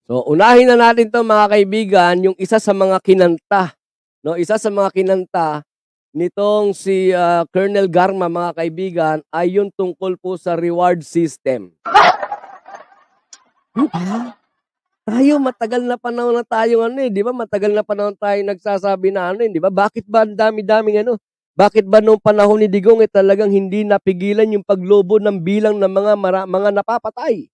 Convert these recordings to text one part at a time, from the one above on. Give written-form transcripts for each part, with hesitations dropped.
So, unahin na natin 'to mga kaibigan, yung isa sa mga kinanta, 'no? Isa sa mga kinanta nitong si, Colonel Garma mga kaibigan ay yung tungkol po sa reward system. 'Di ba? Tayo matagal na panahon na tayong ano, 'di ba, matagal na panahon tayong nagsasabi na ano, 'di ba, bakit ba ang dami-daming ano, bakit ba nung panahon ni Digong, talagang hindi napigilan yung paglobo ng bilang ng mga napapatay?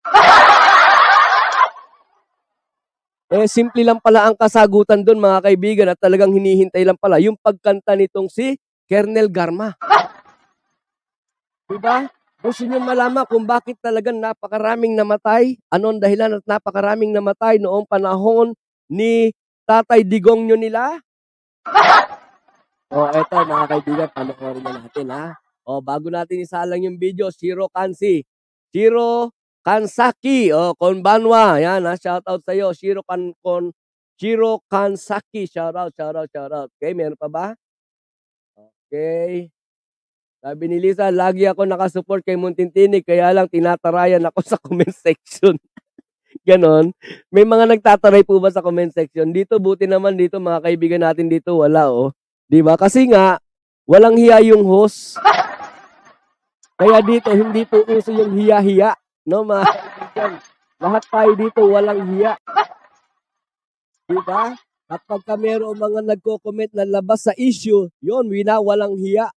Simple lang pala ang kasagutan dun mga kaibigan at talagang hinihintay lang pala yung pagkanta nitong si Colonel Garma. 'Di ba? Gusto niyo malaman kung bakit talagang napakaraming namatay? Ano ang dahilan at napakaraming namatay noong panahon ni Tatay Digong niyo nila? Eto mga kaibigan, panoorin na natin ha. Bago natin isalang yung video, Shiro Kansaki, konbanwa, yan ha, shoutout sa'yo, Shiro Kansaki, shoutout. Okay, meron pa ba? Okay. Sabi ni Lisa, lagi ako nakasupport kay Muntintinig, kaya lang tinatarayan ako sa comment section. Ganon. May mga nagtataray po ba sa comment section? Dito, buti naman dito, mga kaibigan natin dito, wala Di ba? Kasi nga, walang hiya yung host. Kaya dito, hindi po uso yung hiya-hiya. No, mga kaibigan? Lahat tayo dito, walang hiya. Di ba? At pagka mayroong mga nagko-comment na labas sa issue, yun, walang hiya.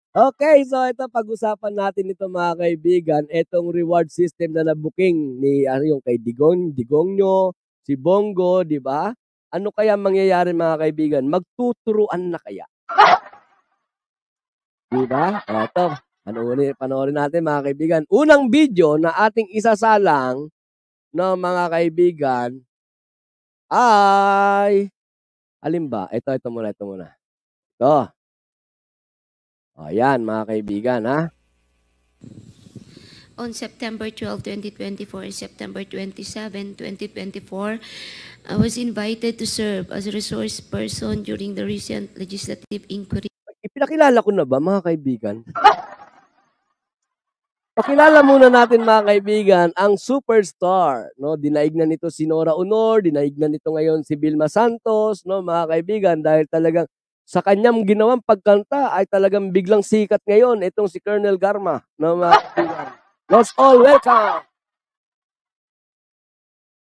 Okay, so ito pag-usapan natin ito mga kaibigan, itong reward system na nabuking ni yung kay Digong nyo, si Bongo, di ba? Ano kaya mangyayari mga kaibigan? Magtuturuan na kaya? Di ba? Ito, panoorin natin mga kaibigan. Unang video na ating isasalang ng mga kaibigan ay alin ba? Ito muna. Ito. Ayan mga kaibigan ha. On September 12, 2024 and September 27, 2024, I was invited to serve as a resource person during the recent legislative inquiry. Ipinakilala ko na ba mga kaibigan? Pakilala muna natin mga kaibigan ang superstar, no? Dinaig na nito si Nora Honor, dinaig na nito ngayon si Vilma Santos, no mga kaibigan, dahil talagang sa kanyang ginawang pagkanta ay talagang biglang sikat ngayon itong si Colonel Garma, no mga kaibigan. Let's all welcome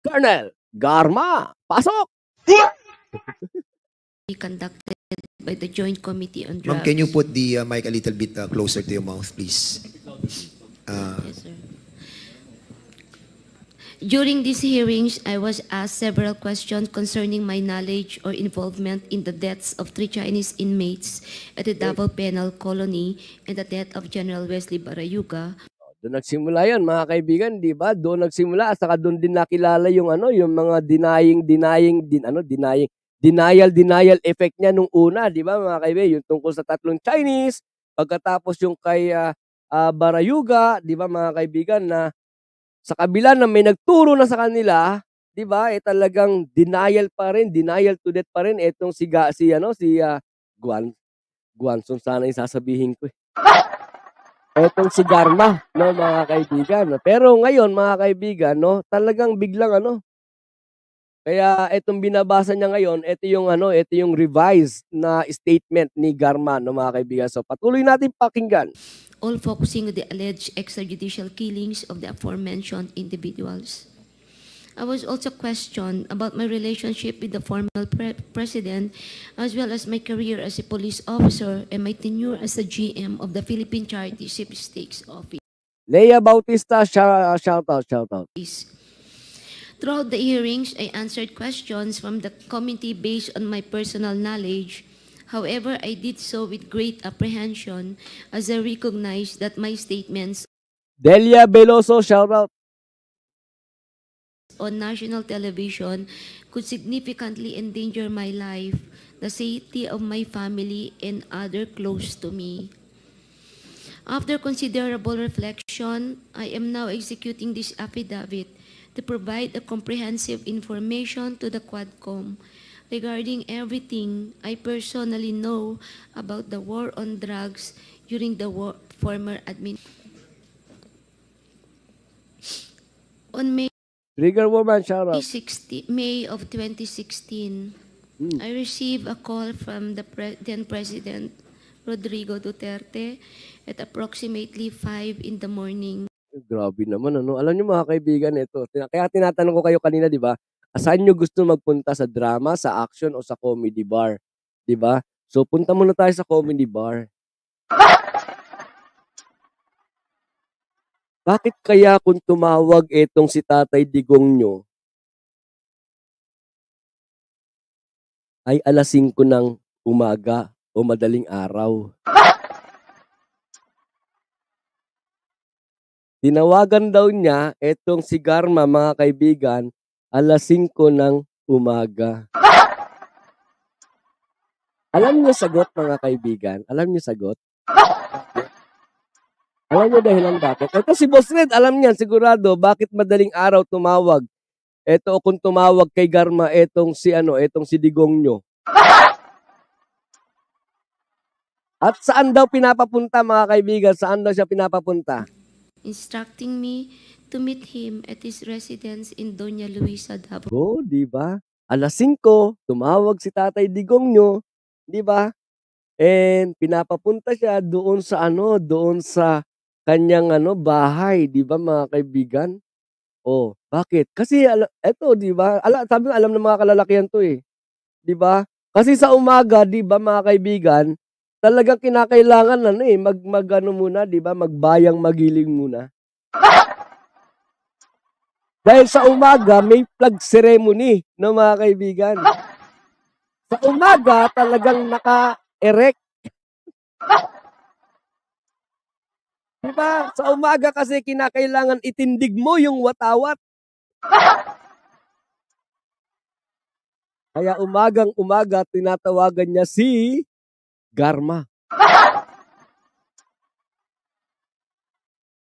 Colonel Garma. Pasok! Conducted by the Joint Committee on Drugs. Ma'am, can you put the mic a little bit closer to your mouth, please? Yes, sir. During these hearings, I was asked several questions concerning my knowledge or involvement in the deaths of 3 Chinese inmates at the Davao Penal Colony and the death of General Wesley Barayuga. Doon nagsimula yan mga kaibigan, di ba? Doon nagsimula, saka doon din nakilala yung yung mga denial effect niya nung una, di ba mga kaibigan? Yung tungkol sa 3 Chinese, pagkatapos yung kay Barayuga, di ba mga kaibigan, na sa kabila na may nagturo na sa kanila, di ba? Talagang denial to death pa rin etong si Guanson sana yung sasabihin ko. Etong si Garma, no mga kaibigan. Pero ngayon mga kaibigan, no, talagang biglang kaya itong binabasa niya ngayon, ito yung revised na statement ni Garma, no mga kaibigan. So patuloy natin pakinggan. All focusing on the alleged extrajudicial killings of the aforementioned individuals. I was also questioned about my relationship with the former president, as well as my career as a police officer and my tenure as the GM of the Philippine Charity Sweepstakes Office. Leia Bautista, shout out. Throughout the hearings, I answered questions from the committee based on my personal knowledge. However, I did so with great apprehension as I recognized that my statements Delia Veloso, shout out, on national television could significantly endanger my life, the safety of my family, and other close to me. After considerable reflection, I am now executing this affidavit to provide a comprehensive information to the Quadcom regarding everything I personally know about the war on drugs during the former administration. On Trigger woman, shout out. May of 2016, I received a call from the then President Rodrigo Duterte at approximately 5 in the morning. Grabe naman, ano. Alam niyo mga kaibigan, ito. Kaya tinatanong ko kayo kanina, di ba? Saan niyo gusto magpunta, sa drama, sa action, o sa comedy bar? Di ba? So, punta muna tayo sa comedy bar. Bakit kaya kung tumawag etong si Tatay Digong nyo, ay alas 5 ng umaga o madaling araw? Tinawagan daw niya etong si Garma, mga kaibigan, alas 5 ng umaga. Alam niyo sagot, mga kaibigan? Alam niyo sagot? Alam niyo dahilan bakit? Ito si Boss Red, alam niyan sigurado bakit madaling araw tumawag. Ito kung tumawag kay Garma etong si Digong nyo. At saan daw pinapapunta, mga kaibigan? Saan daw siya pinapapunta? Instructing me to meet him at his residence in Doña Luisa, Davao. Oh, di ba? Alas 5, tumawag si Tatay Digong nyo, di ba? And pinapapunta siya doon sa kanyang bahay, di ba, mga kaibigan? Oh, bakit? Kasi eto, di ba? Sabi nga, alam ng mga kalalakihan to eh. Di ba? Kasi sa umaga, di ba, mga kaibigan, talagang kinakailangan muna, di ba? Magbayang magiling muna. Dahil sa umaga, may flag ceremony, no, mga kaibigan. Sa umaga, talagang naka-erect. Diba? Sa umaga kasi kinakailangan itindig mo yung watawat. Kaya umagang-umaga, tinatawagan niya si Garma.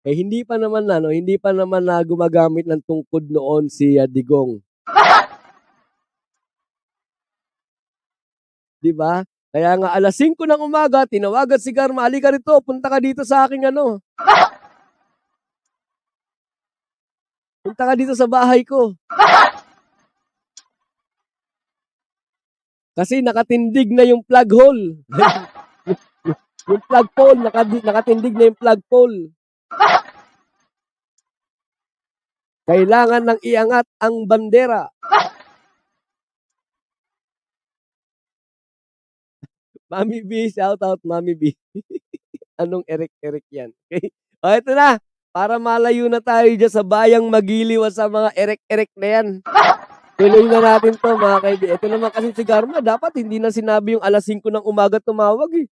Hindi pa naman gumagamit ng tungkod noon si Digong. Diba? Kaya nga alas 5 ng umaga, tinawagan si Garma, halika rito, punta ka dito sa aking punta ka dito sa bahay ko. Kasi nakatindig na yung plug hole. Yung plug pole, nakatindig na yung plug pole. Kailangan nang iangat ang bandera. Mami B, shout out Mami B. Anong erek-erek yan? Okay? O, ito na. Para malayo na tayo dyan sa bayang magiliw at sa mga erek-erek na yan. Tuloy na natin to, mga kaibigan. Ito naman kasi si Garma, dapat hindi na sinabi yung alas 5 ng umaga tumawag eh.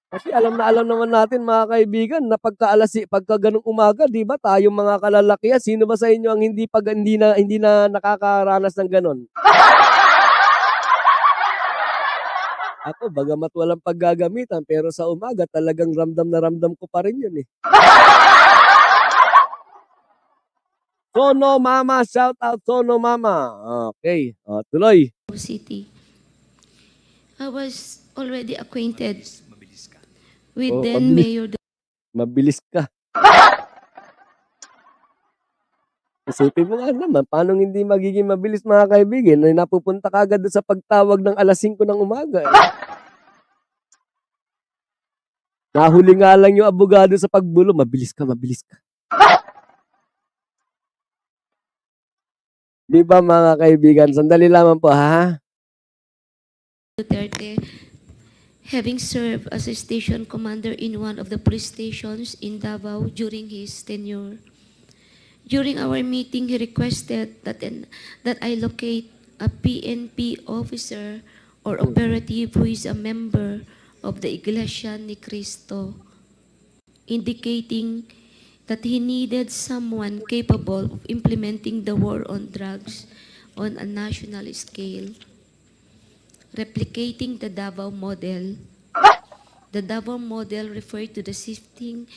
Kasi alam naman natin, mga kaibigan, na pagka ganung umaga, di ba, tayong mga kalalakihan, sino ba sa inyo ang hindi na nakakaranas ng ganon? Ako, bagamat walang paggagamitan, pero sa umaga talagang ramdam na ramdam ko pa rin yun eh. Sono Mama, shout out Sono Mama. Okay, tuloy. City. I was already acquainted with then Mayor. Mabilis ka. Isipin mo nga naman, paano hindi magiging mabilis, mga kaibigan, na napupunta ka agad sa pagtawag ng alas 5 ng umaga. Nahuli nga lang yung abogado sa pagbulo, mabilis ka. Di ba, mga kaibigan? Sandali lamang po, ha? Duterte, having served as a station commander in one of the police stations in Davao during his tenure. During our meeting, he requested that I locate a PNP officer or operative who is a member of the Iglesia ni Cristo, indicating that he needed someone capable of implementing the war on drugs on a national scale, replicating the Davao model. The Davao model referred to the system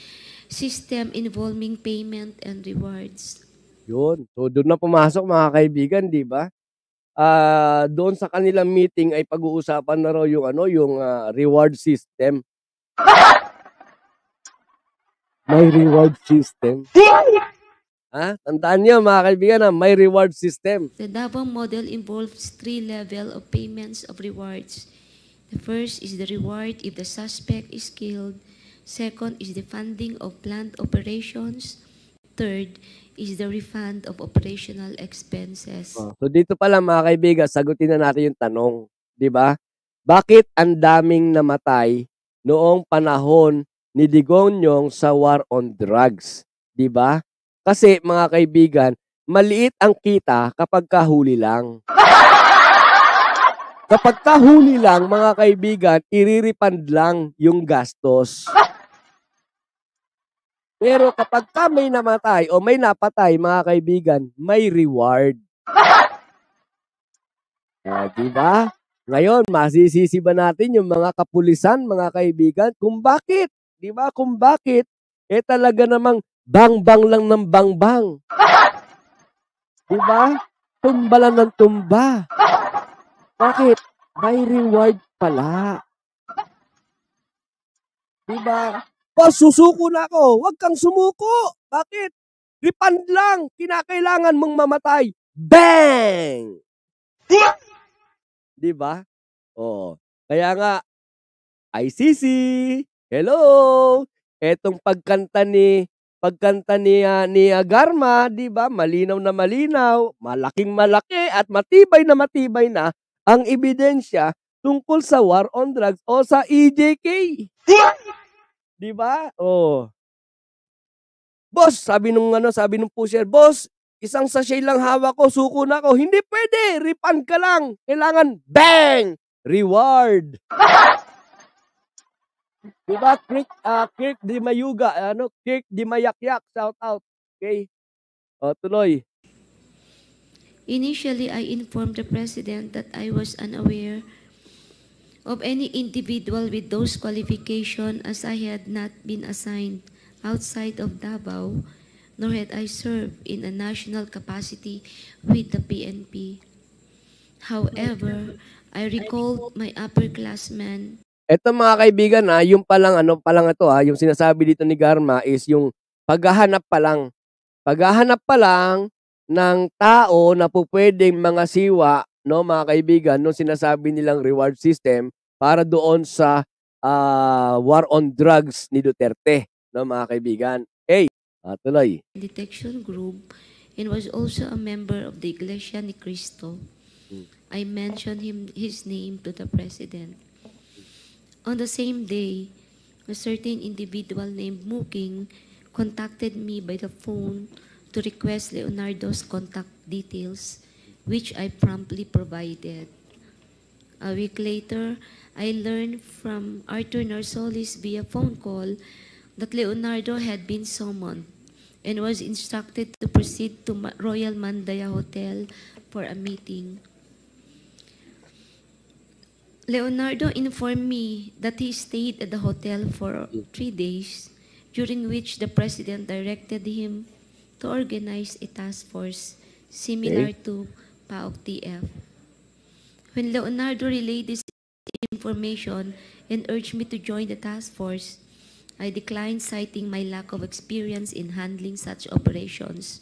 involving payment and rewards. Yun. So, doon na pumasok, mga kaibigan, di ba? Doon sa kanilang meeting ay pag-uusapan na raw yung reward system. May reward system. Tandaan niyo mga kaibigan na may reward system. The Davao model involves 3 levels of payments of rewards. The first is the reward if the suspect is killed. Second is the funding of planned operations. Third is the refund of operational expenses. So dito pa lang mga kaibigan, sagutin na natin yung tanong, 'di ba? Bakit ang daming namatay noong panahon ni Digonyong sa war on drugs, 'di ba? Kasi mga kaibigan, maliit ang kita kapag kahuli lang. Kapag kahuli lang, mga kaibigan, iriripand lang yung gastos. Pero kapag ka may namatay o may napatay, mga kaibigan, may reward. Diba? Ngayon, masisisi ba natin yung mga kapulisan, mga kaibigan, kung bakit? Diba? Kung bakit? Talaga namang bang-bang lang ng bang-bang. Diba? Tumba lang ng tumba. Bakit? May reward pala. Diba? Boss, susuko na ako. Huwag kang sumuko. Bakit? Refund lang. Kinakailangan mong mamatay. Bang! Diba? Kaya nga, ICC, hello! Etong pagkanta ni Garma, diba? Malinaw na malinaw, malaking malaki at matibay na ang ebidensya tungkol sa war on drugs o sa EJK. Diba? Boss, sabi nung pusher, boss, isang sachet lang hawak ko, suko na ako. Hindi pwede, refund ka lang. Kailangan, bang! Reward. Diba? Kirk Di Mayuga, Kirk Di Mayakyak, shout out. Okay? Tuloy. Initially, I informed the President that I was unaware of any individual with those qualifications as I had not been assigned outside of Davao, nor had I served in a national capacity with the PNP. However, I recalled my upperclassmen. Ito mga kaibigan yung yung sinasabi dito ni Garma is yung paghahanap pa lang. Paghahanap pa lang ng tao na pupwedeng mga siwa, no mga kaibigan, nung sinasabi nilang reward system para doon sa war on drugs ni Duterte, no mga kaibigan. Tuloy. Detection group and was also a member of the Iglesia ni Cristo. I mentioned his name to the President. On the same day, a certain individual named Muking contacted me by the phone to request Leonardo's contact details, which I promptly provided. A week later, I learned from Arthur Narsolis via phone call that Leonardo had been summoned and was instructed to proceed to Royal Mandaya Hotel for a meeting. Leonardo informed me that he stayed at the hotel for 3 days, during which the President directed him to organize a task force similar to PAOK-TF. When Leonardo relayed this information and urged me to join the task force, I declined, citing my lack of experience in handling such operations.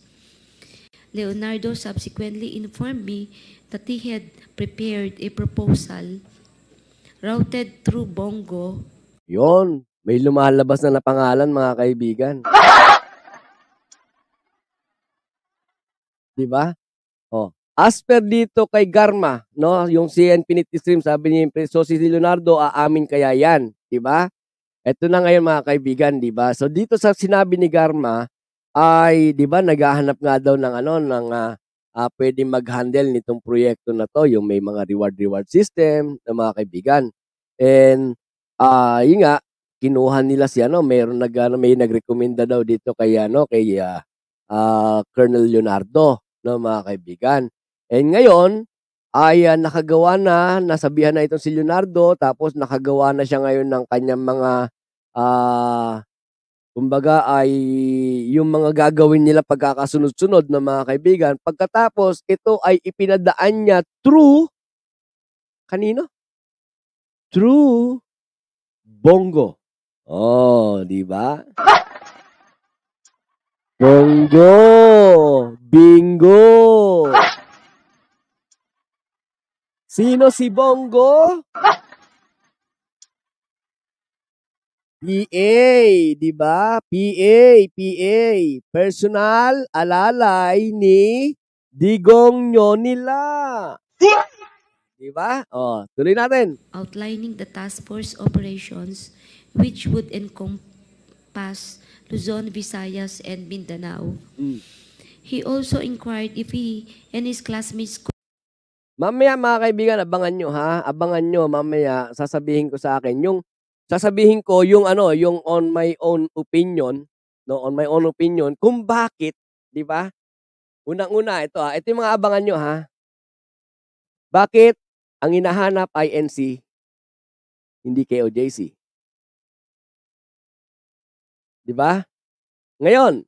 Leonardo subsequently informed me that he had prepared a proposal routed through Bongo. Yon, may lumalabas na pangalan mga kaibigan. Diba? As per dito kay Garma, no, yung si Infinity Stream, sabi niya, so si Leonardo, aamin kaya yan, diba? Ito na ngayon mga kaibigan, diba? So dito sa sinabi ni Garma, ay, diba, naghahanap nga daw ng pwedeng mag-handle nitong proyekto na to, yung may mga reward system na mga kaibigan. And, yun nga, kinuha nila si may nagrekomenda daw dito kay Colonel Leonardo, no, mga kaibigan. And ngayon, ay nakagawa na, nasabihan na itong si Leonardo, tapos nakagawa na siya ngayon ng kanyang mga, kumbaga ay yung mga gagawin nila pagkakasunod-sunod na mga kaibigan. Pagkatapos, ito ay ipinadaan niya through, kanino? Through Bongo. Di ba? Bongo. Bingo. Sino si Bongo? PA, di ba? PA. Personal alalay ni Digong Nyonila. Di ba? Oh, tuloy natin. outlining the task force operations which would encompass Luzon, Visayas, and Mindanao. He also inquired if he and his classmates Mamaya mga kaibigan, abangan nyo ha. Abangan nyo mamaya sasabihin ko sa akin yung yung on my own opinion, no, on my own opinion kung bakit, 'di ba? Unang-una ito ito yung mga abangan nyo ha. Bakit ang hinahanap INC hindi KOJC? 'Di ba? Ngayon,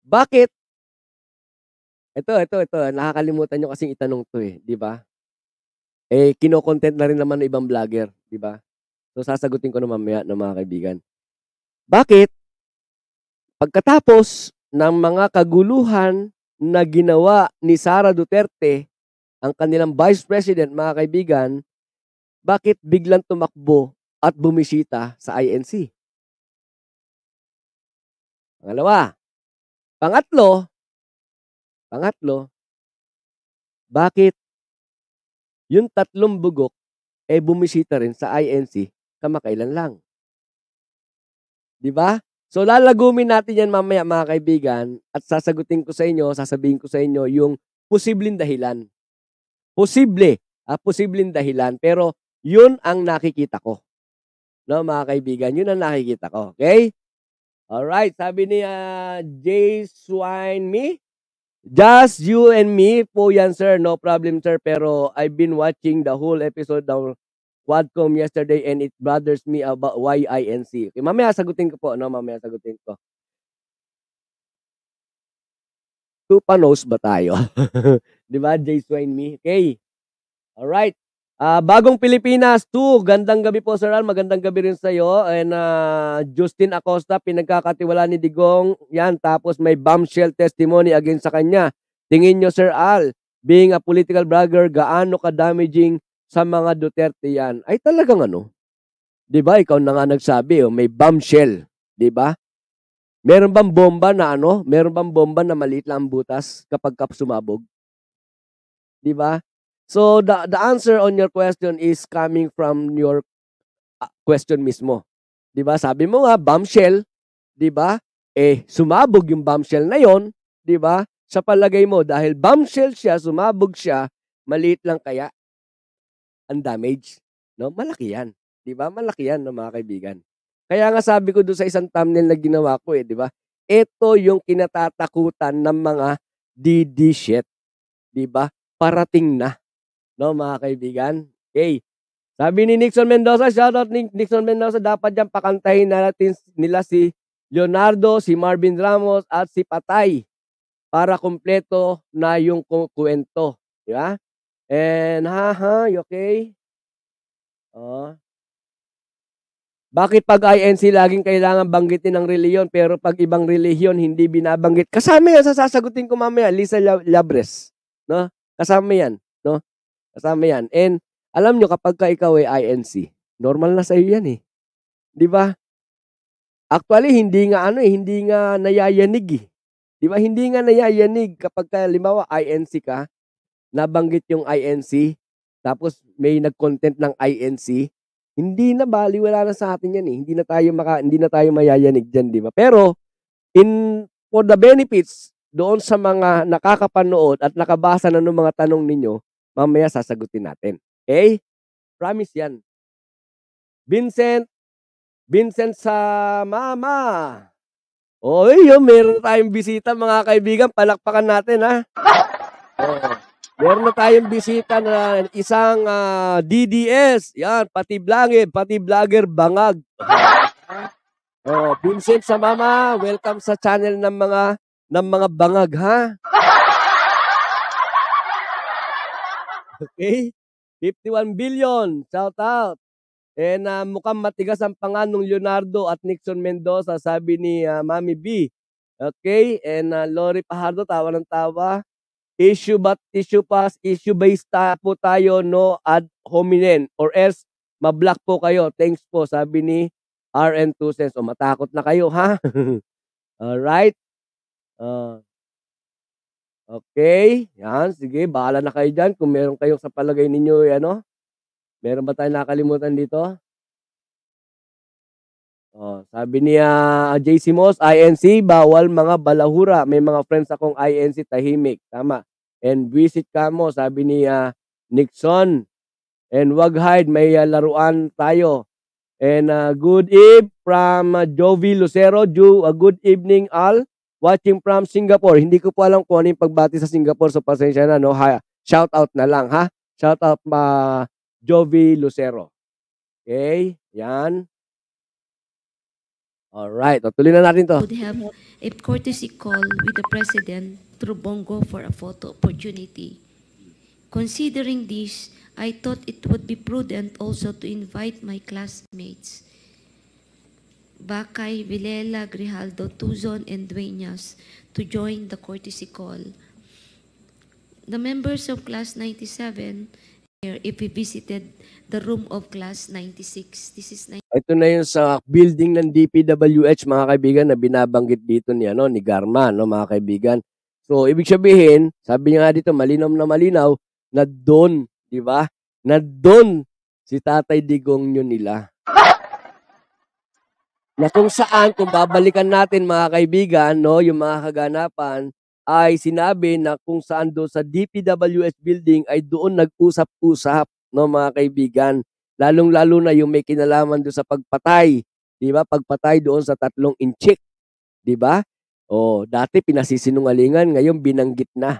bakit ito, nakakalimutan nyo kasing itanong 'to di ba? Kino-content na rin naman ng ibang vlogger, 'di ba? So sasagutin ko na mamaya ng mga kaibigan. Bakit pagkatapos ng mga kaguluhan na ginawa ni Sara Duterte, ang kanilang Vice President, mga kaibigan, bakit biglang tumakbo at bumisita sa INC? Pangatlo, bakit yung tatlong bugok bumisita rin sa INC kamakailan lang? 'Di ba? So lalagumin natin yan mamaya mga kaibigan at sasabihin ko sa inyo yung posibleng dahilan. Posibleng dahilan pero yun ang nakikita ko. No, mga kaibigan, yun ang nakikita ko. Okay? Alright, sabi ni Jay Swine Me. Just you and me po yan, sir. No problem, sir. Pero I've been watching the whole episode ng Quadcom yesterday and it bothers me about why INC. Okay, mamaya sagutin ko po. No, mamaya sagutin ko. Tupanos ba tayo? Di ba, Jay Swine Me? Okay. Alright. Bagong Pilipinas 2. Gandang gabi po, Sir Al. Magandang gabi rin sa'yo. And Justin Acosta, pinagkakatiwala ni Digong. Yan, tapos may bombshell testimony against sa kanya. Tingin nyo, Sir Al, being a political blogger, gaano ka-damaging sa mga Duterte yan? Ay talagang Diba, ikaw na nga nagsabi, may bombshell. Diba? Meron bang bomba na maliit lang ang butas kapag sumabog? Diba? So the answer on your question is coming from your question mismo. 'Di ba? Sabi mo nga bombshell, 'di ba? Sumabog yung bombshell na 'yon, 'di ba? Sa palagay mo dahil bombshell siya, sumabog siya, maliit lang kaya ang damage, no? Malaki 'yan, 'di ba? Malaki 'yan, no, mga kaibigan. Kaya nga sabi ko doon sa isang thumbnail na ginawa ko 'di ba? Ito yung kinatatakutan ng mga DD shit, 'di ba? Parating na. No, mga kaibigan. Okay. Sabi ni Nixon Mendoza, shoutout ni Nixon Mendoza, dapat dyan pakantahin natin nila si Leonardo, si Marvin Ramos, at si Patay para kumpleto na yung kwento. Di ba? And, okay? Bakit pag INC laging kailangan banggitin ng reliyon pero pag ibang reliyon hindi binabanggit? Kasama yan sa sasagutin ko mamaya, Lisa Labres. No? Kasama yan. No? Kasama yan. And alam nyo kapag ikaw ay INC, normal na sa iyo yan 'Di ba? Actually hindi nga nayayanig 'Di ba? Hindi nga nayayanig kapag halimbawa INC ka, nabanggit yung INC, tapos may nag-content ng INC, hindi na baliwala na sa atin yan Hindi na tayo mayayanig diyan, 'di ba? Pero for the benefits doon sa mga nakakapanood at nakabasa na ng mga tanong ninyo, mamaya sasagutin natin. Okay? Promise yan. Vincent sa mama. Meron tayong bisita mga kaibigan. Palakpakan natin ha. Meron na tayong bisita na isang DDS. Yan, pati vlogger bangag. Vincent sa mama, welcome sa channel ng mga bangag ha. Okay? 51 billion. Shout out. And mukhang matigas ang panga nung Leonardo at Nixon Mendoza, sabi ni Mami B. Okay, and Lori Pajardo, tawa ng tawa. Issue pass, issue based po tayo, no ad hominem, or else ma-block po kayo. Thanks po, sabi ni RN 2 cents. O matakot na kayo, ha? Alright. Okay, yan, sige, bahala na kayo dyan. Kung meron kayong sa palagay ninyo, ano, meron ba tayong nakalimutan dito? Sabi niya JC Moss, INC, bawal mga balahura. May mga friends akong INC, tahimik. Tama. And visit ka mo, sabi ni Nixon. And wag hide, may laruan tayo. And good eve from Jovi Lucero. Good evening all. Watching from Singapore. Hindi ko po alam kung ano yung pagbati sa Singapore, so pasensya na, no? Shout out na lang, ha? Shout out Jovi Lucero. Okay, yan. Alright, tuloy na natin to. Would have a courtesy call with the President through Bongo for a photo opportunity. Considering this, I thought it would be prudent also to invite my classmates, Bakay, Vilela, Grijaldo, Tuzon, and Dueñas, to join the courtesy call. The members of Class 97, if we visited the room of Class 96, this is ito na yung sa building ng DPWH, mga kaibigan, na binabanggit dito ni Garma, no, mga kaibigan. So, ibig sabihin, sabi niya nga dito, malinaw na malinaw, na doon, di ba? Na doon si Tatay Digong yun nila. Na kung saan, kung babalikan natin, mga kaibigan, no, yung mga kaganapan, ay sinabi na kung saan doon sa DPWH building ay doon nag-usap-usap, no, mga kaibigan. Lalong-lalo na yung may kinalaman doon sa pagpatay, 'di ba? Pagpatay doon sa 3 inchik, 'di ba? Dati pinasisinungalingan, ngayon binanggit na,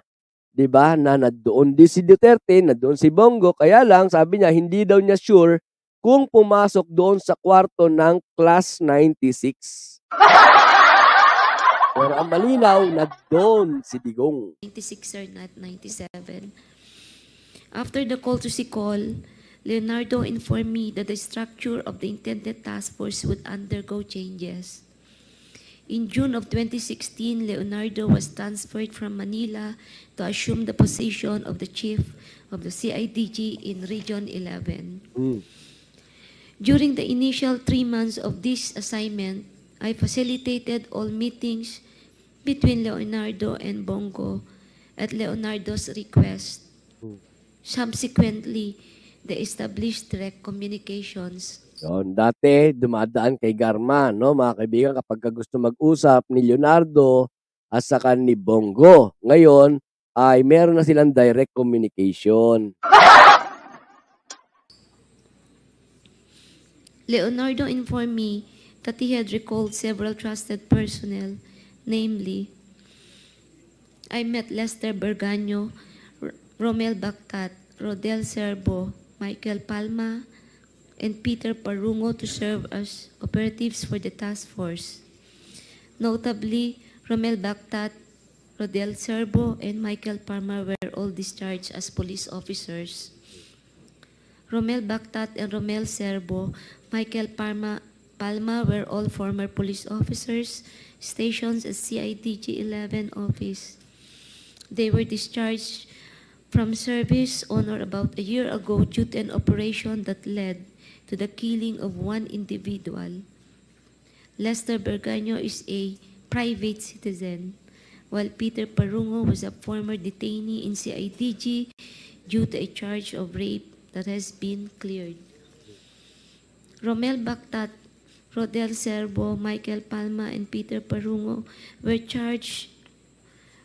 'di ba? Na nandoon din si Duterte, nandoon si Bongo, kaya lang sabi niya hindi daw niya sure kung pumasok doon sa kwarto ng Class 96. Pero ang malinaw, nandoon si Digong. 96 or not 97. After the call to call, Leonardo informed me that the structure of the intended task force would undergo changes. In June of 2016, Leonardo was transferred from Manila to assume the position of the chief of the CIDG in Region 11. During the initial 3 months of this assignment, I facilitated all meetings between Leonardo and Bongo at Leonardo's request. Subsequently, they established direct communications. Yun, dati dumadaan kay Garma, no, mga kaibigan, kapag gusto mag-usap ni Leonardo at saka ni Bongo. Ngayon ay meron na silang direct communication. Leonardo informed me that he had recalled several trusted personnel, namely, I met Lester Berganyo, Romel Bactat, Rodel Serbo, Michael Palma, and Peter Parungo to serve as operatives for the task force. Notably, Romel Bactat, Rodel Serbo, and Michael Palma were all discharged as police officers. Romel Bactat and Romel Serbo, Michael Palma were all former police officers stationed at CIDG 11 office. They were discharged from service on or about a year ago due to an operation that led to the killing of one individual. Lester Berganyo is a private citizen, while Peter Parungo was a former detainee in CIDG due to a charge of rape that has been cleared. Romel Bactat, Rodel Serbo, Michael Palma, and Peter Parungo were charged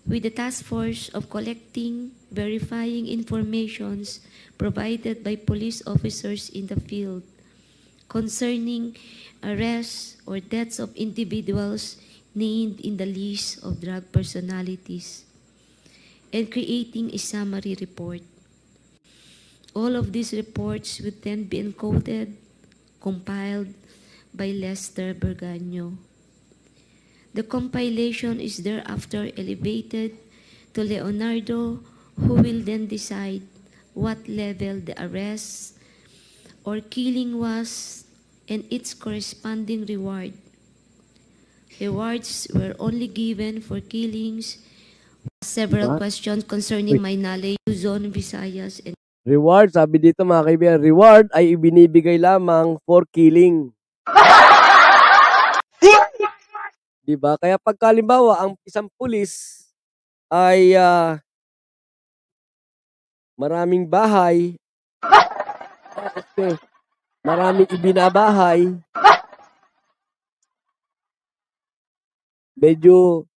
with the task force of collecting, verifying informations provided by police officers in the field concerning arrests or deaths of individuals named in the list of drug personalities and creating a summary report. All of these reports would then be encoded, compiled by Lester Berganyo. The compilation is thereafter elevated to Leonardo, who will then decide what level the arrests or killing was and its corresponding reward. Rewards were only given for killings. Several Diba? questions concerning my knowledge, Luzon, Visayas, and Reward, sabi dito mga kaibigan, reward ay ibinibigay lamang for killing. Diba? Kaya pagkalimbawa, ang isang pulis ay maraming bahay, maraming ibinabahay, medyo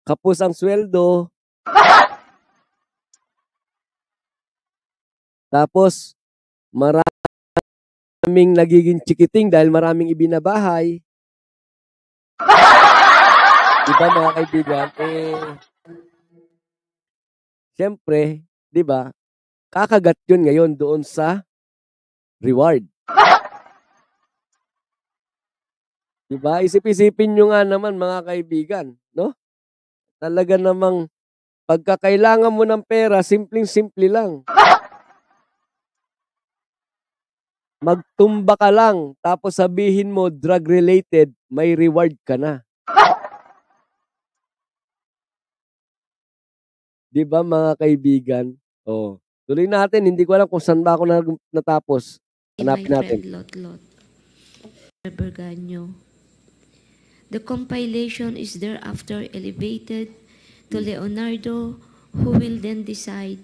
kapos ang sweldo, tapos maraming nagiging chikiting dahil maraming ibinabahay. Diba mga kaibigan? Siyempre, diba, kakagat yun ngayon doon sa reward. Diba? Isip-isipin nyo nga naman mga kaibigan, no? Talaga namang pagkakailangan mo ng pera, simpleng-simple lang. Magtumba ka lang, tapos sabihin mo drug-related, may reward ka na. Diba mga kaibigan? Oh, tuloy natin, hindi ko alam kung saan ba ako natapos. Hanapin natin. Lot. Berganyo. The compilation is thereafter elevated to Leonardo, who will then decide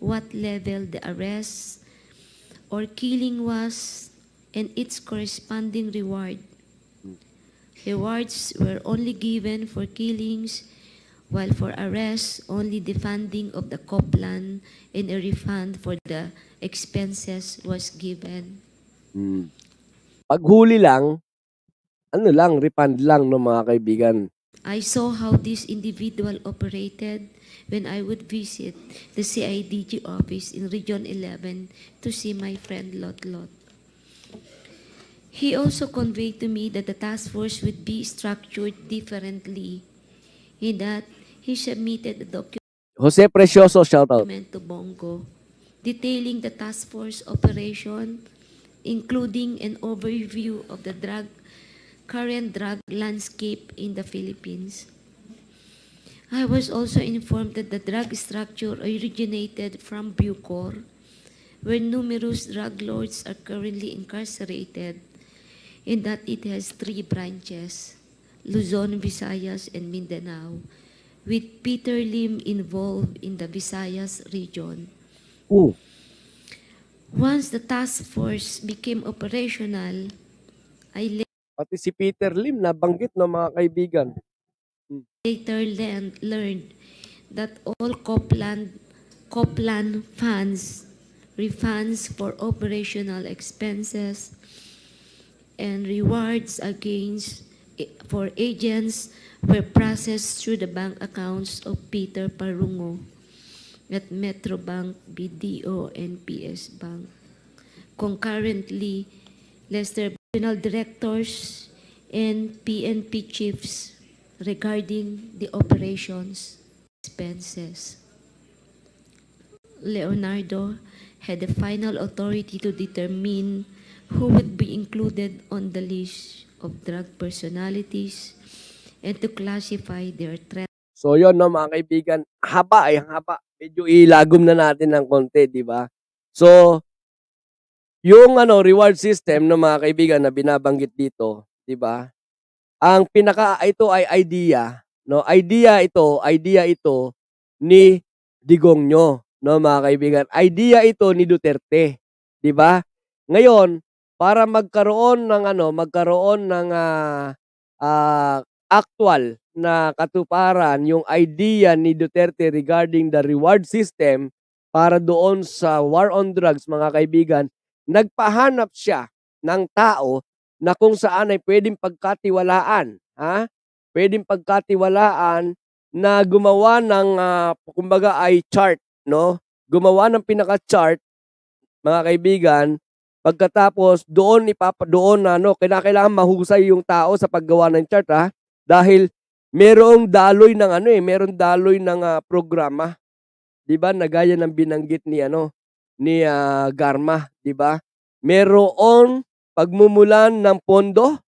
what level the arrest or killing was and its corresponding reward. Rewards were only given for killings, while for arrests, only the funding of the Coplan and a refund for the expenses was given. Paghuli lang, refund lang no mga kaibigan. I saw how this individual operated when I would visit the CIDG office in Region 11 to see my friend Lot. He also conveyed to me that the task force would be structured differently, in that he submitted a document Jose Precioso, shout out. to Bongo detailing the task force operation, including an overview of the current drug landscape in the Philippines. I was also informed that the drug structure originated from Bucor, where numerous drug lords are currently incarcerated, and that it has 3 branches, Luzon, Visayas, and Mindanao, with Peter Lim involved in the Visayas region. Once the task force became operational, I Pati si Peter Lim nabanggit no mga kaibigan. later learned that all Coplan funds, refunds for operational expenses, and rewards for agents were processed through the bank accounts of Peter Parungo at Metrobank, BDO, and PS Bank. Concurrently, Lester regional directors and PNP chiefs regarding the operations expenses. Leonardo had the final authority to determine who would be included on the list of drug personalities and to classify their threat. So yon no mga kaibigan, haba. Medyo ilagom na natin ng konti, di ba? So yung reward system no mga kaibigan na binabanggit dito, di ba? Ang ito ay idea, no? Idea ito ni Digongyo, no mga kaibigan. Idea ito ni Duterte, di ba? Ngayon, para magkaroon ng actual na katuparan yung idea ni Duterte regarding the reward system para doon sa war on drugs, mga kaibigan, nagpahanap siya ng tao na kung saan ay pwedeng pagkatiwalaan, pwedeng pagkatiwalaan na gumawa ng kumbaga ay chart, no? Gumawa ng pinaka-chart, mga kaibigan. Pagkatapos doon kailangan mahusay yung tao sa paggawa ng chart, dahil merong daloy ng programa, 'di ba? Na gaya ng binanggit ni Garma, 'di ba? merong pagmumulan ng pondo,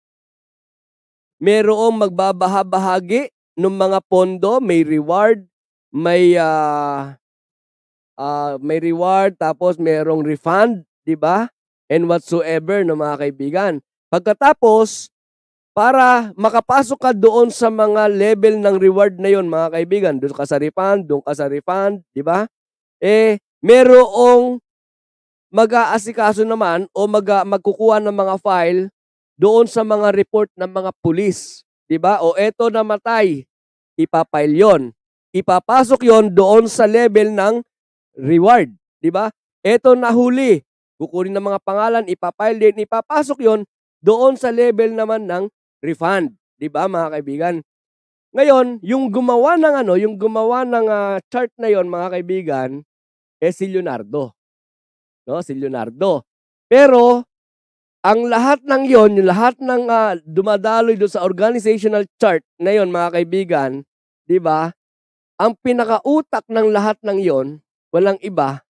merong magbabahabahagi ng mga pondo, may reward, may reward, tapos merong refund, di ba? And whatsoever, no, mga kaibigan. Pagkatapos, para makapasok ka doon sa mga level ng reward na yon, mga kaibigan, doon ka sa refund, di ba? Merong mag-aasikaso naman o magkukuha ng mga file doon sa mga report ng mga pulis, di ba? O eto namatay, ipapile yon. Ipapasok yon doon sa level ng reward, di ba? Eto nahuli, kukunin ng mga pangalan, ipapile din, ipapasok yon doon sa level naman ng refund, di ba, mga kaibigan? Ngayon, yung gumawa ng chart na yon, mga kaibigan, si Leonardo. No, si Leonardo. Pero ang lahat ng yon, yung lahat ng dumadaloy doon sa organizational chart na yon, mga kaibigan, di ba? Ang pinakautak ng lahat ng yon, walang iba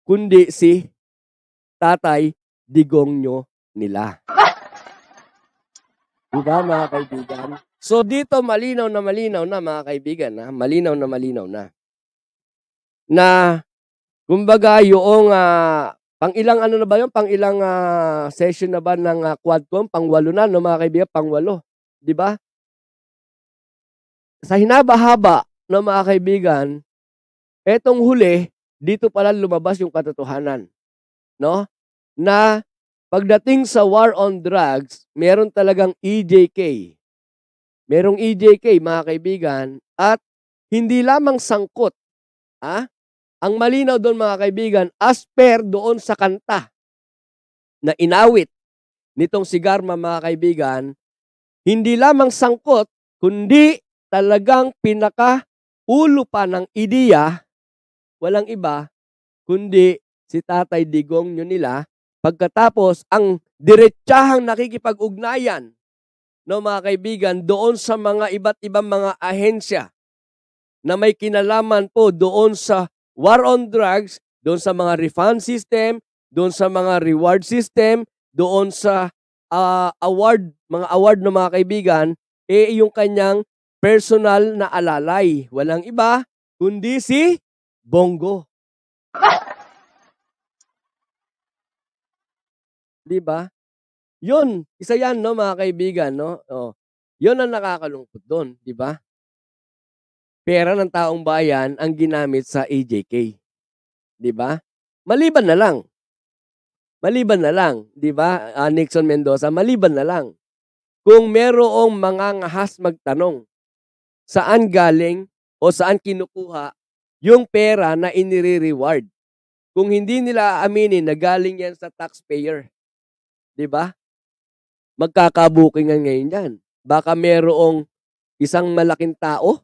kundi si Tatay Digongyo nila. Di ba, mga kaibigan? So dito malinaw na mga kaibigan, malinaw na. Na kumbaga yung pang-ilang ano na ba yun? Pang-ilang session na ba ng Quadcom? Pang-8 na, no, mga kaibigan? Pang-8. Di ba? Sa hinaba-haba, no, mga kaibigan, etong huli, dito pala lumabas yung katotohanan. No? Na pagdating sa war on drugs, meron talagang EJK. Merong EJK, mga kaibigan, at hindi lamang sangkot. Ang malinaw doon, mga kaibigan, as per doon sa kanta na inawit nitong si Garma, mga kaibigan, hindi lamang sangkot, kundi talagang pinaka-ulo pa ng ideya, walang iba, kundi si Tatay Digongyo nila. Pagkatapos, ang diretsahang nakikipag-ugnayan, no, mga kaibigan, doon sa mga iba't ibang mga ahensya na may kinalaman po doon sa war on drugs, doon sa mga refund system, doon sa mga reward system, doon sa mga award ng mga kaibigan, yung kanyang personal na alalay. Walang iba, kundi si Bongo. Di ba? Yun, isa yan, no, mga kaibigan, no? Yun ang nakakalungkot doon, di ba? Pera ng taong bayan ang ginamit sa AJK. Di ba? Maliban na lang, di ba? Nixon Mendoza, maliban na lang. Kung merong mga ngahas magtanong, saan galing o saan kinukuha yung pera na inire-reward? Kung hindi nila aaminin na galing yan sa taxpayer, di ba? Magkakabukingan ngayon yan. Baka merong isang malaking tao,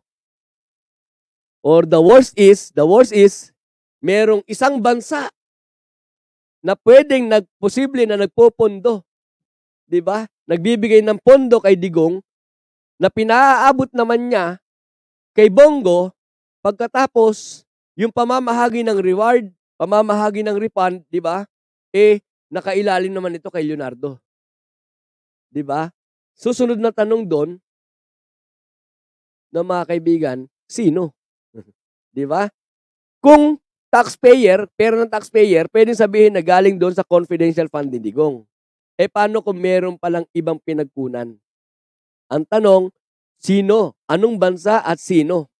or the worst is, merong isang bansa na pwedeng posible na nagpopondo, di ba? Nagbibigay ng pondo kay Digong na pinaaabot naman niya kay Bongo, pagkatapos yung pamamahagi ng reward, pamamahagi ng refund, di ba? Nakailalim naman ito kay Leonardo. Di ba? Susunod na tanong doon, na mga kaibigan, sino? Di ba? Kung taxpayer, pera ng taxpayer, pwedeng sabihin na galing doon sa confidential fund ni Digong. Paano kung meron palang ibang pinagkunan? Ang tanong, sino? Anong bansa at sino?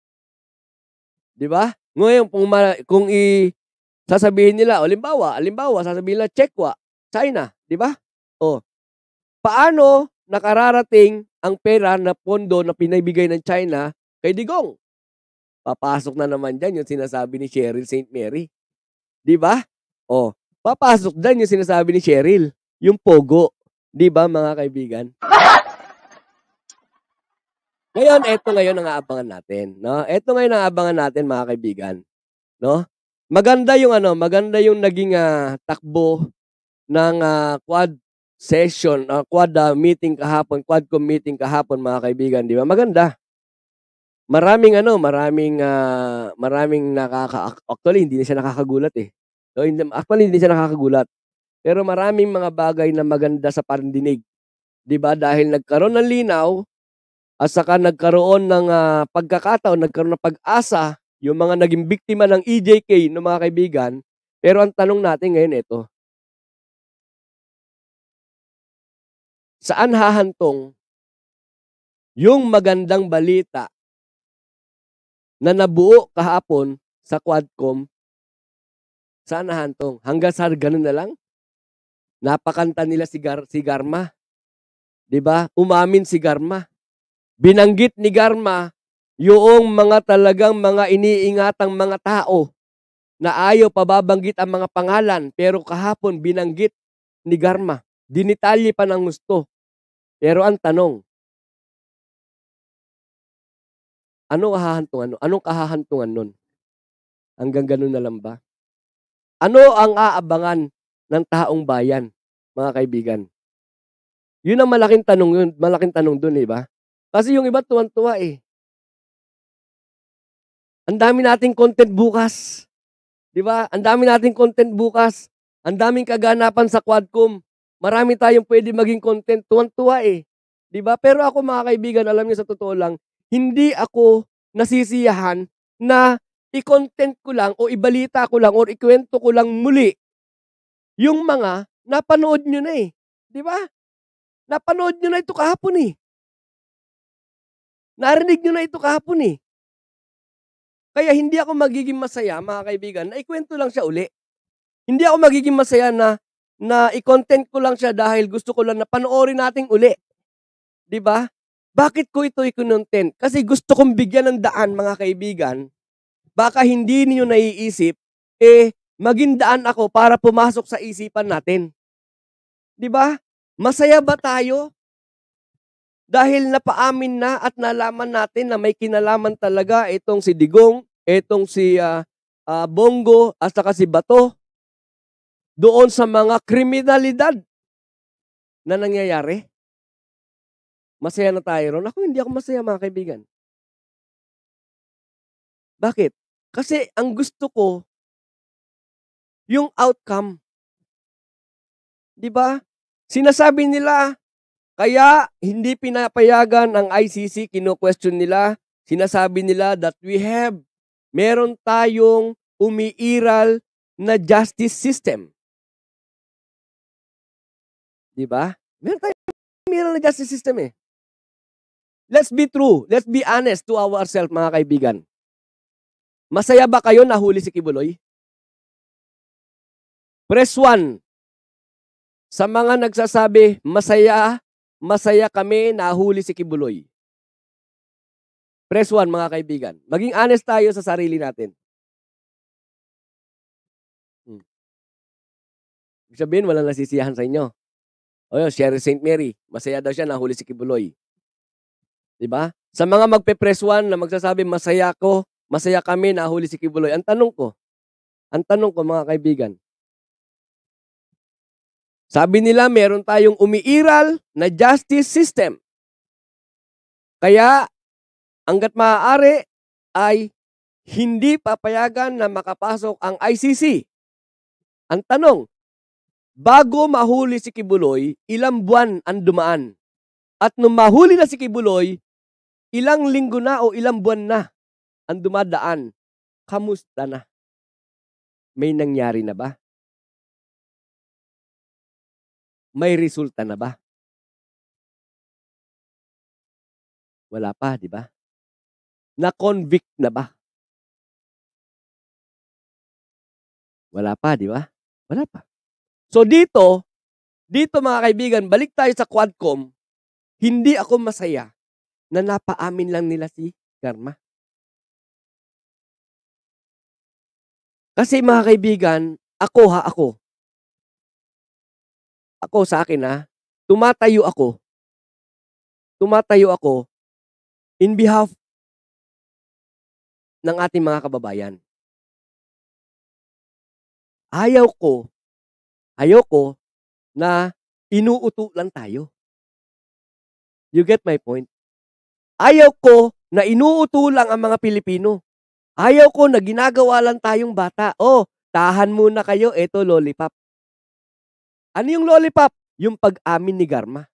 Di ba? Ngayon, kung sasabihin nila, halimbawa, sasabihin nila, China, di ba? Paano nakararating ang pera na pondo na pinibigay ng China kay Digong? Papasok na naman dyan yung sinasabi ni Cheryl St. Mary. Di ba? Papasok dyan yung sinasabi ni Cheryl. Yung pogo. Di ba, mga kaibigan? Ngayon, eto ngayon ang aabangan natin. No? Eto ngayon ang aabangan natin, mga kaibigan. No? Maganda yung naging takbo ng quad session, Quadcom meeting kahapon, mga kaibigan, di ba? Maganda. Maraming actually hindi na siya nakakagulat . Actually hindi siya nakakagulat. Pero maraming mga bagay na maganda sa pandinig. 'Di ba? Dahil nagkaroon ng linaw at saka nagkaroon ng pagkakataon, nagkaroon ng pag-asa yung mga naging biktima ng EJK no mga kaibigan. Pero ang tanong natin ngayon ito, saan hahantong yung magandang balita na nabuo kahapon sa Quadcom? Saan hahantong? Hanggang sa ganun na lang? Napakanta nila si Garma. 'Di ba? Umamin si Garma. Binanggit ni Garma yung mga talagang mga iniingatang mga tao na ayaw pababanggit ang mga pangalan, pero kahapon binanggit ni Garma. Dinitalye pa ng gusto. Pero ang tanong, anong kahahantungan nun? Hanggang ganun na lang ba? Ano ang aabangan ng taong bayan, mga kaibigan? Yun ang malaking tanong dun, ba? Kasi yung iba tuwan-tuwa eh. Ang dami nating content bukas. 'Di ba? Ang dami nating content bukas. Ang daming kaganapan sa Quadcom. Marami tayong pwede maging content. Tuwan-tuwa eh. 'Di ba? Pero ako mga kaibigan, alam niyo sa totoo lang, hindi ako nasisiyahan na i-content ko lang o ibalita ko lang or ikwento ko lang muli yung mga napanood nyo na eh. 'Di ba? Napanood nyo na ito kahapon eh. Narinig nyo na ito kahapon eh. Kaya hindi ako magiging masaya, mga kaibigan, na ikwento lang siya uli. Hindi ako magiging masaya na i-content ko lang siya dahil gusto ko lang na panoorin natin uli. 'Di ba? Bakit ko ito i-content? Kasi gusto kong bigyan ng daan, mga kaibigan. Baka hindi niyo naiisip, maging daan ako para pumasok sa isipan natin. 'Di ba? Masaya ba tayo? Dahil napaamin na at nalaman natin na may kinalaman talaga itong si Digong, itong si Bongo, at saka si Bato doon sa mga kriminalidad na nangyayari. Masaya na tayo ron? Ako hindi ako masaya, mga kaibigan. Bakit? Kasi ang gusto ko, yung outcome. 'Di ba? Sinasabi nila, kaya hindi pinapayagan ang ICC, kino-question nila, sinasabi nila that meron tayong umiiral na justice system. 'Di ba? Meron tayong umiiral na justice system eh. Let's be true, let's be honest to ourselves, mga kaibigan. Masaya ba kayo nahuli si Kibuloy? Press 1. Sa mga nagsasabi, masaya kami nahuli si Kibuloy. Press 1, mga kaibigan. Maging honest tayo sa sarili natin. Ibig sabihin, walang nasisiyahan sa inyo. O yun, Sherry St. Mary, masaya daw siya nahuli si Kibuloy. 'Di ba? Sa mga magpe-press 1 na magsasabi, masaya kami nahuli si Kibuloy. Ang tanong ko, mga kaibigan, sabi nila meron tayong umiiral na justice system. Kaya, hanggat maaari ay hindi papayagan na makapasok ang ICC. Ang tanong, bago mahuli si Kibuloy, ilang buwan ang dumaan? At nung mahuli na si Kibuloy, ilang linggo na o ilang buwan na ang dumadaan? Kamusta na? May nangyari na ba? May resulta na ba? Wala pa, di ba? Na-convict na ba? Wala pa, di ba? Wala pa. So dito mga kaibigan, balik tayo sa Quadcom, hindi ako masaya na napaamin lang nila si Garma. Kasi mga kaibigan, ako sa akin tumatayo ako in behalf ng ating mga kababayan. Ayaw ko na inuuto lang tayo. You get my point? Ayaw ko na inuuto lang ang mga Pilipino. Ayaw ko na ginagawa lang tayong bata. Tahan muna kayo, eto lollipop. Ano yung lollipop? Yung pag-amin ni Garma.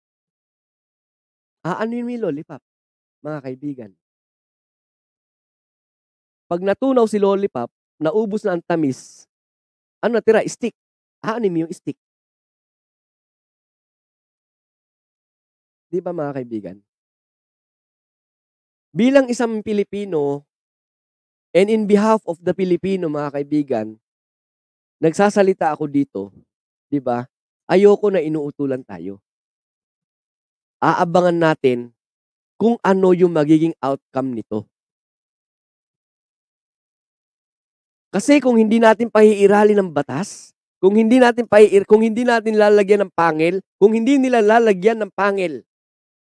Ano yung lollipop, mga kaibigan? Pag natunaw si lollipop, naubos na ang tamis, ano natira? Stick. Ano yung stick? Di ba, mga kaibigan? Bilang isang Pilipino, and in behalf of the Filipino, mga kaibigan, nagsasalita ako dito, di ba? Ayoko na inuutulan tayo. Aabangan natin kung ano yung magiging outcome nito. Kasi kung hindi natin pahiiralin ng batas, kung hindi natin lalagyan ng pangil, kung hindi nila lalagyan ng pangil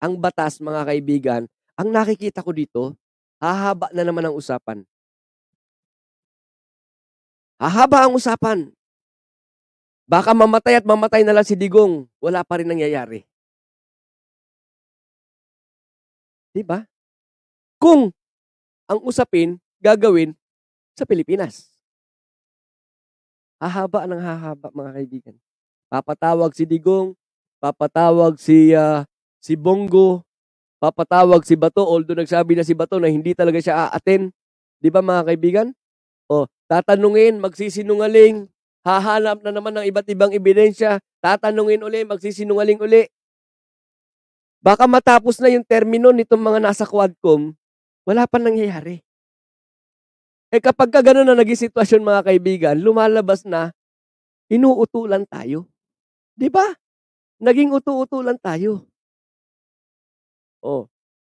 ang batas, mga kaibigan, ang nakikita ko dito, hahaba na naman ang usapan. Hahaba ang usapan. Baka mamatay at mamatay na lang si Digong, wala pa rin nangyayari. Diba? Kung ang usapin, gagawin sa Pilipinas. Hahaba ng hahaba, mga kaibigan. Papatawag si Digong, papatawag si Bongo, papatawag si Bato, although nagsabi na si Bato na hindi talaga siya aaten. Di ba, mga kaibigan? Tatanungin, magsisinungaling, hahanap na naman ng iba't ibang ebidensya, tatanungin uli, magsisinungaling uli. Baka matapos na yung termino nitong mga nasa Quadcom, wala pa nangyayari. Kapag ka gano'n na naging sitwasyon, mga kaibigan, lumalabas na, inuutulan tayo. Di ba? Naging utu-utulan tayo.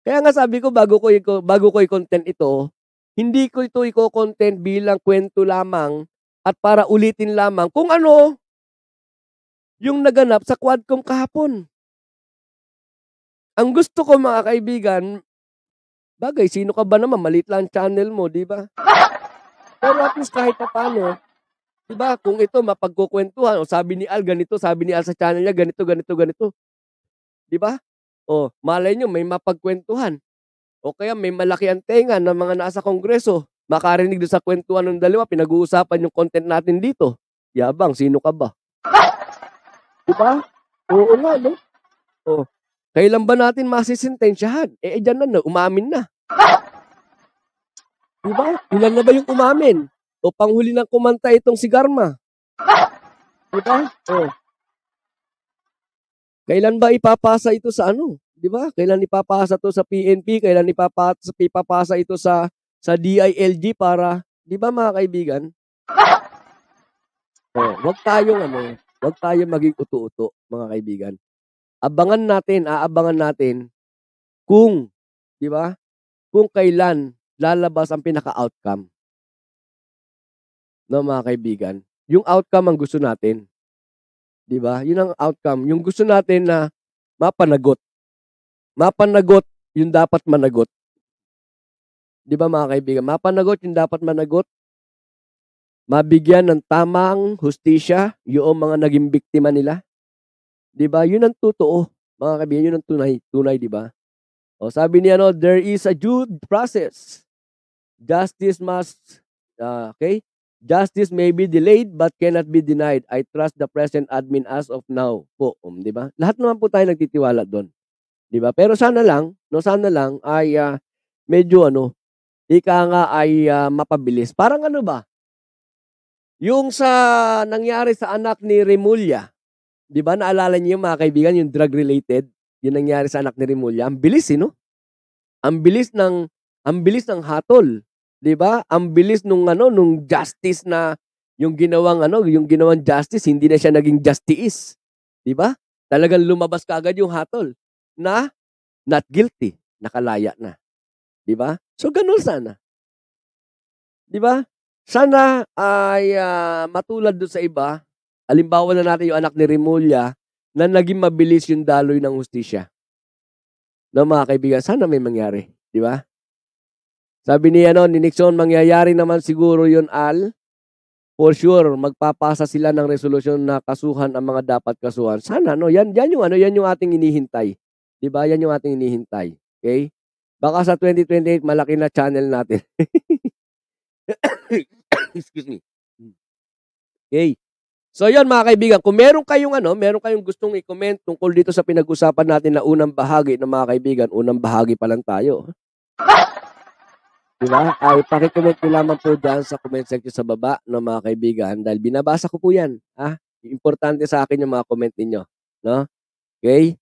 Kaya nga sabi ko, bago ko i-content ito, hindi ko ito i-content bilang kwento lamang at para ulitin lamang kung ano yung naganap sa Quadcom kahapon. Ang gusto ko, mga kaibigan, bagay, sino ka ba naman? Maliit lang channel mo, di ba? Pero at least kahit pa paano, di ba, kung ito mapagkukwentuhan, sabi ni Al ganito, sabi ni Al sa channel niya, ganito. Di ba? Malay nyo, may mapagkwentuhan. O kaya may malaki ang tenga ng mga nasa kongreso, makarinig doon sa kwentuhan ng dalawa, pinag-uusapan yung content natin dito. Yabang, sino ka ba? Di ba? Oo nga, no? Kailan ba natin masisintensyahan? Dyan na, umamin na. Diba? Ilan na ba yung umamin? Panghuli ng kumanta itong si Garma. Diba? Kailan ba ipapasa ito sa ano? Diba? Kailan ipapasa ito sa PNP? Kailan ipapasa ito sa DILG para, diba, mga kaibigan? Wag tayong maging utu-uto, mga kaibigan. Aabangan natin kung, diba? Kung kailan lalabas ang pinaka-outcome. No, mga kaibigan? Yung outcome ang gusto natin. Diba? Yun ang outcome. Yung gusto natin na mapanagot. Mapanagot yung dapat managot. Diba, mga kaibigan? Mapanagot yung dapat managot. Mabigyan ng tamang hustisya yung mga naging biktima nila. Diba? Yun ang totoo. Mga kaibigan, yun ang tunay, diba? Sabi niya, there is a due process. Justice may be delayed but cannot be denied. I trust the present admin as of now po. Di ba? Lahat naman po tayo nagtitiwala doon. Di ba? Pero sana lang ay medyo mapabilis. Parang ano ba? Yung sa nangyari sa anak ni Remulla, di ba? Naalala niyo, mga kaibigan, yung drug related, yung nangyari sa anak ni Remulla. Ang bilis, no? Ang bilis ng hatol. 'Di ba? Ang bilis nung justice na yung ginawang justice, hindi na siya naging justice. 'Di ba? Talagang lumabas kaagad yung hatol na not guilty, nakalaya na. 'Di ba? So ganun sana. 'Di ba? Sana ay matulad doon sa iba. Halimbawa na natin yung anak ni Remulla na naging mabilis yung daloy ng hustisya. No, mga kaibigan, sana may mangyari, 'di ba? Sabi ni Nixon, mangyayari naman siguro yun, Al. For sure, magpapasa sila ng resolusyon na kasuhan ang mga dapat kasuhan. Sana, yan yung ating inihintay. Diba? Yan yung ating inihintay. Okay? Baka sa 2028, malaki na channel natin. Excuse me. Okay. So yun mga kaibigan, kung meron kayong gustong i-comment tungkol dito sa pinag-usapan natin na unang bahagi ng mga kaibigan, unang bahagi pa lang tayo. Diba? Ay paki-comment nyo lamang po dyan sa comment section sa baba ng mga kaibigan dahil binabasa ko po yan. Importante sa akin yung mga comment ninyo. No? Okay?